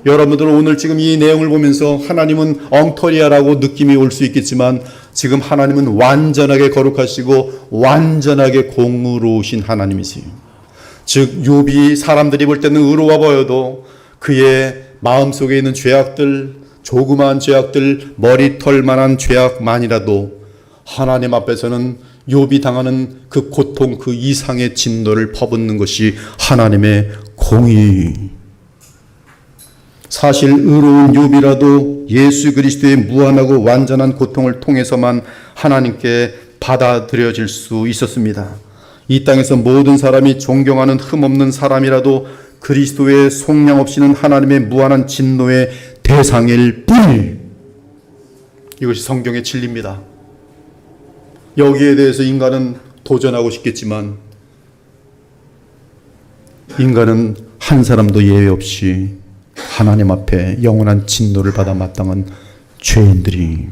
여러분들은 오늘 지금 이 내용을 보면서 하나님은 엉터리야라고 느낌이 올 수 있겠지만 지금 하나님은 완전하게 거룩하시고 완전하게 공의로우신 하나님이세요. 즉 욥이 사람들이 볼 때는 의로워 보여도 그의 마음속에 있는 죄악들, 조그마한 죄악들, 머리털만한 죄악만이라도 하나님 앞에서는 욥이 당하는 그 고통, 그 이상의 진노를 퍼붓는 것이 하나님의 공의. 사실 의로운 욥이라도 예수 그리스도의 무한하고 완전한 고통을 통해서만 하나님께 받아들여질 수 있었습니다. 이 땅에서 모든 사람이 존경하는 흠없는 사람이라도 그리스도의 속량 없이는 하나님의 무한한 진노의 대상일 뿐. 이것이 성경의 진리입니다. 여기에 대해서 인간은 도전하고 싶겠지만 인간은 한 사람도 예외 없이 하나님 앞에 영원한 진노를 받아 마땅한 죄인들이.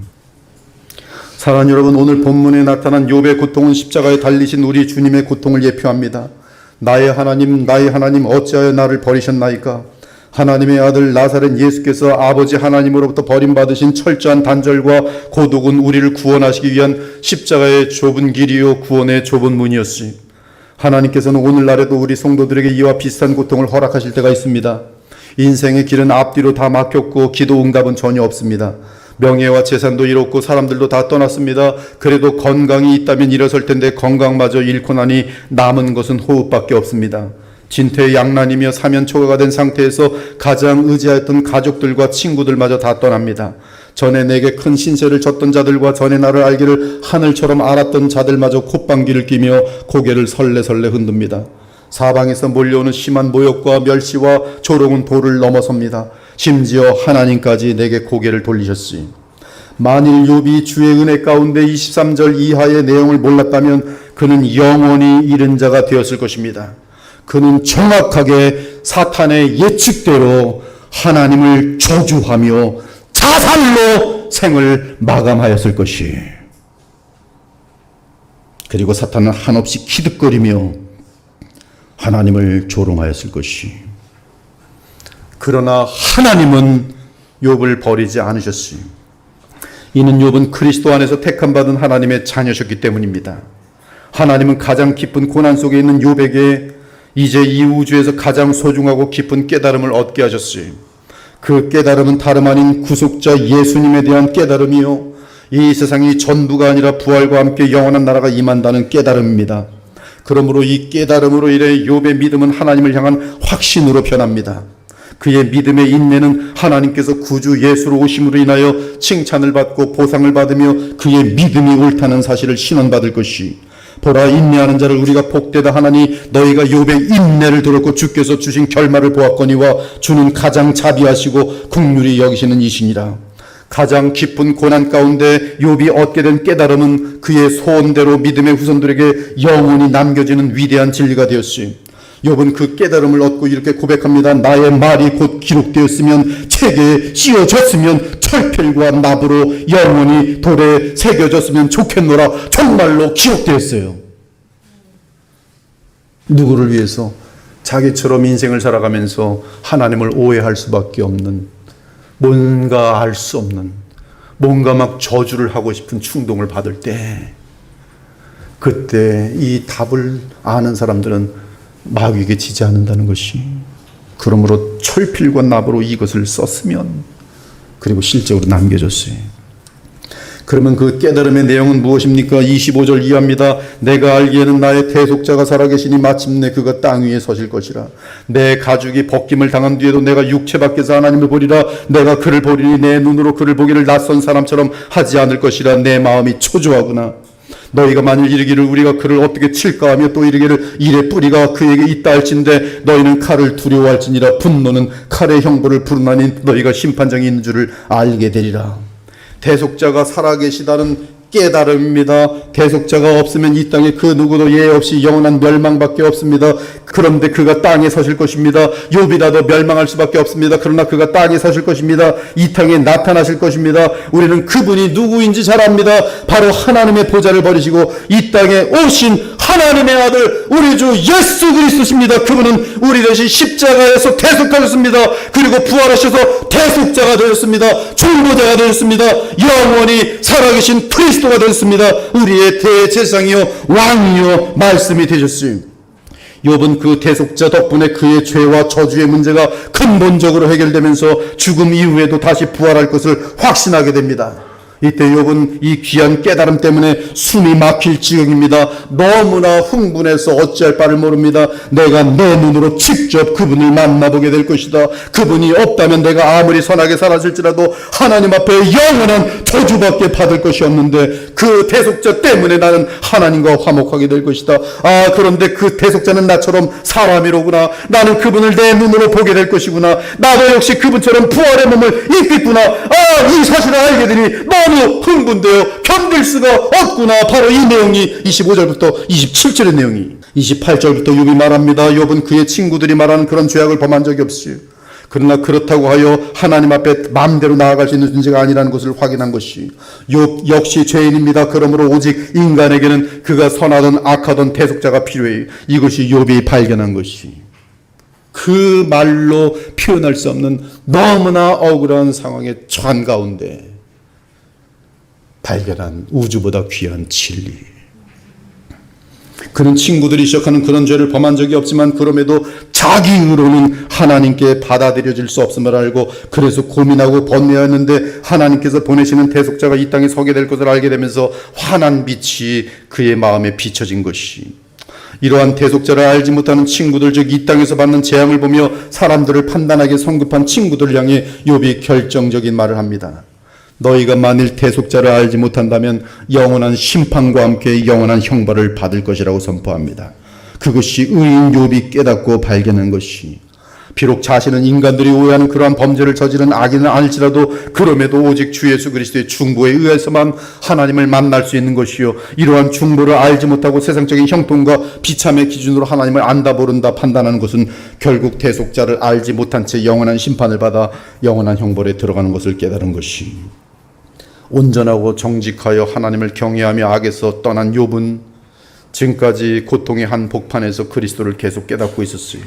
사랑하는 여러분, 오늘 본문에 나타난 욥의 고통은 십자가에 달리신 우리 주님의 고통을 예표합니다. 나의 하나님 어찌하여 나를 버리셨나이까? 하나님의 아들 나사렛 예수께서 아버지 하나님으로부터 버림받으신 철저한 단절과 고독은 우리를 구원하시기 위한 십자가의 좁은 길이요 구원의 좁은 문이었지. 하나님께서는 오늘날에도 우리 성도들에게 이와 비슷한 고통을 허락하실 때가 있습니다. 인생의 길은 앞뒤로 다 막혔고 기도 응답은 전혀 없습니다. 명예와 재산도 잃었고 사람들도 다 떠났습니다. 그래도 건강이 있다면 일어설 텐데 건강마저 잃고 나니 남은 것은 호흡밖에 없습니다. 진퇴양난이며 사면초가가 된 상태에서 가장 의지하였던 가족들과 친구들마저 다 떠납니다. 전에 내게 큰 신세를 졌던 자들과 전에 나를 알기를 하늘처럼 알았던 자들마저 콧방귀를 끼며 고개를 설레설레 흔듭니다. 사방에서 몰려오는 심한 모욕과 멸시와 조롱은 도를 넘어섭니다. 심지어 하나님까지 내게 고개를 돌리셨으니 만일 욥이 주의 은혜 가운데 23절 이하의 내용을 몰랐다면 그는 영원히 잃은 자가 되었을 것입니다. 그는 정확하게 사탄의 예측대로 하나님을 저주하며 자살로 생을 마감하였을 것이. 그리고 사탄은 한없이 키득거리며 하나님을 조롱하였을 것이. 그러나 하나님은 욥을 버리지 않으셨어요. 이는 욥은 그리스도 안에서 택함받은 하나님의 자녀셨기 때문입니다. 하나님은 가장 깊은 고난 속에 있는 욥에게 이제 이 우주에서 가장 소중하고 깊은 깨달음을 얻게 하셨어요. 그 깨달음은 다름 아닌 구속자 예수님에 대한 깨달음이요, 이 세상이 전부가 아니라 부활과 함께 영원한 나라가 임한다는 깨달음입니다. 그러므로 이 깨달음으로 인해 욥의 믿음은 하나님을 향한 확신으로 변합니다. 그의 믿음의 인내는 하나님께서 구주 예수로 오심으로 인하여 칭찬을 받고 보상을 받으며 그의 믿음이 옳다는 사실을 신원받을 것이. 보라, 인내하는 자를 우리가 복되다 하나니 너희가 욥의 인내를 들었고 주께서 주신 결말을 보았거니와 주는 가장 자비하시고 긍휼히 여기시는 이시니라. 가장 깊은 고난 가운데 욥이 얻게 된 깨달음은 그의 소원대로 믿음의 후손들에게 영원히 남겨지는 위대한 진리가 되었으니 욥은 그 깨달음을 얻고 이렇게 고백합니다. 나의 말이 곧 기록되었으면 책에 씌워졌으면 철필과 납으로 영원히 돌에 새겨졌으면 좋겠노라. 정말로 기록되었어요. 누구를 위해서? 자기처럼 인생을 살아가면서 하나님을 오해할 수밖에 없는, 뭔가 알 수 없는, 뭔가 막 저주를 하고 싶은 충동을 받을 때, 그때 이 답을 아는 사람들은 마귀에게 지지 않는다는 것이. 그러므로 철필과 납으로 이것을 썼으면, 그리고 실적으로 남겨졌어요. 그러면 그 깨달음의 내용은 무엇입니까? 25절 이하입니다. 내가 알기에는 나의 대속자가 살아계시니 마침내 그가 땅 위에 서실 것이라. 내 가죽이 벗김을 당한 뒤에도 내가 육체 밖에서 하나님을 보리라. 내가 그를 보리니 내 눈으로 그를 보기를 낯선 사람처럼 하지 않을 것이라. 내 마음이 초조하구나. 너희가 만일 이르기를 우리가 그를 어떻게 칠까 하며 또 이르기를 이래 뿌리가 그에게 있다 할진대 너희는 칼을 두려워할지니라. 분노는 칼의 형벌을 부르나니 너희가 심판장이 있는 줄을 알게 되리라. 대속자가 살아계시다는 깨달음입니다. 대속자가 없으면 이 땅에 그 누구도 예외 없이 영원한 멸망밖에 없습니다. 그런데 그가 땅에 서실 것입니다. 욥이라도 멸망할 수밖에 없습니다. 그러나 그가 땅에 서실 것입니다. 이 땅에 나타나실 것입니다. 우리는 그분이 누구인지 잘 압니다. 바로 하나님의 보좌를 버리시고 이 땅에 오신 하나님의 아들 우리 주 예수 그리스도십니다. 그분은 우리 대신 십자가에서 대속하셨습니다. 그리고 부활하셔서 대속자가 되었습니다. 중보자가 되었습니다. 영원히 살아계신 그리스도가 되었습니다. 우리의 대제사장이요 왕이요 말씀이 되셨습니다. 욥은 그 대속자 덕분에 그의 죄와 저주의 문제가 근본적으로 해결되면서 죽음 이후에도 다시 부활할 것을 확신하게 됩니다. 이때 욥은 이 귀한 깨달음 때문에 숨이 막힐 지경입니다. 너무나 흥분해서 어찌할 바를 모릅니다. 내가 내 눈으로 직접 그분을 만나보게 될 것이다. 그분이 없다면 내가 아무리 선하게 살았을지라도 하나님 앞에 영원한 저주밖에 받을 것이 없는데 그 대속자 때문에 나는 하나님과 화목하게 될 것이다. 아, 그런데 그 대속자는 나처럼 사람이로구나. 나는 그분을 내 눈으로 보게 될 것이구나. 나도 역시 그분처럼 부활의 몸을 입겠구나. 아, 이 사실을 알게 되니 너무 흥분되어 견딜 수가 없구나. 바로 이 내용이 25절부터 27절의 내용이 28절부터 욥이 말합니다. 욥은 그의 친구들이 말하는 그런 죄악을 범한 적이 없어요. 그러나 그렇다고 하여 하나님 앞에 마음대로 나아갈 수 있는 존재가 아니라는 것을 확인한 것이 욥 역시 죄인입니다. 그러므로 오직 인간에게는 그가 선하든 악하든 대속자가 필요해요. 이것이 욥이 발견한 것이 그 말로 표현할 수 없는 너무나 억울한 상황에 처한 가운데 발견한 우주보다 귀한 진리. 그는 친구들이 시작하는 그런 죄를 범한 적이 없지만 그럼에도 자기 의로는 하나님께 받아들여질 수 없음을 알고 그래서 고민하고 번뇌하였는데 하나님께서 보내시는 대속자가 이 땅에 서게 될 것을 알게 되면서 환한 빛이 그의 마음에 비춰진 것이 이러한 대속자를 알지 못하는 친구들 즉 이 땅에서 받는 재앙을 보며 사람들을 판단하게 성급한 친구들을 향해 욥이 결정적인 말을 합니다. 너희가 만일 대속자를 알지 못한다면 영원한 심판과 함께 영원한 형벌을 받을 것이라고 선포합니다. 그것이 의인 욥이 깨닫고 발견한 것이 비록 자신은 인간들이 오해하는 그러한 범죄를 저지른 악인은 아닐지라도 그럼에도 오직 주 예수 그리스도의 중보에 의해서만 하나님을 만날 수 있는 것이요 이러한 중보를 알지 못하고 세상적인 형통과 비참의 기준으로 하나님을 안다 모른다 판단하는 것은 결국 대속자를 알지 못한 채 영원한 심판을 받아 영원한 형벌에 들어가는 것을 깨달은 것이 온전하고 정직하여 하나님을 경외하며 악에서 떠난 욥은 지금까지 고통의 한 복판에서 그리스도를 계속 깨닫고 있었어요.